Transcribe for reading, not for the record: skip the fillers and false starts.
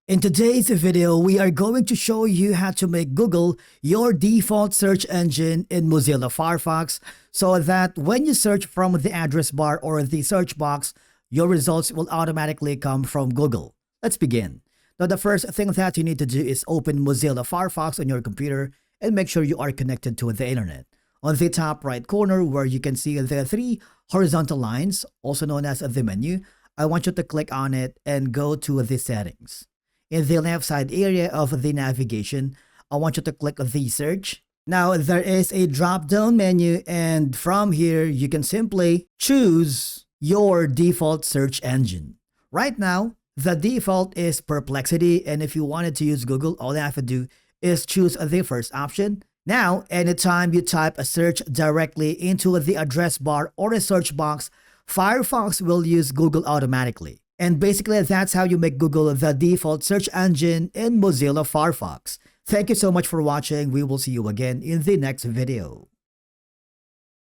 In today's video, we are going to show you how to make Google your default search engine in Mozilla Firefox so that when you search from the address bar or the search box, your results will automatically come from Google. Let's begin. Now, the first thing that you need to do is open Mozilla Firefox on your computer and make sure you are connected to the internet. On the top right corner where you can see the three horizontal lines, also known as the menu, I want you to click on it and go to the settings. In the left side area of the navigation, I want you to click the search. Now there is a drop down menu, and from here you can simply choose your default search engine. Right now, the default is Perplexity, and if you wanted to use Google, all you have to do is choose the first option. Now, anytime you type a search directly into the address bar or a search box, Firefox will use Google automatically. And basically, that's how you make Google the default search engine in Mozilla Firefox. Thank you so much for watching. We will see you again in the next video.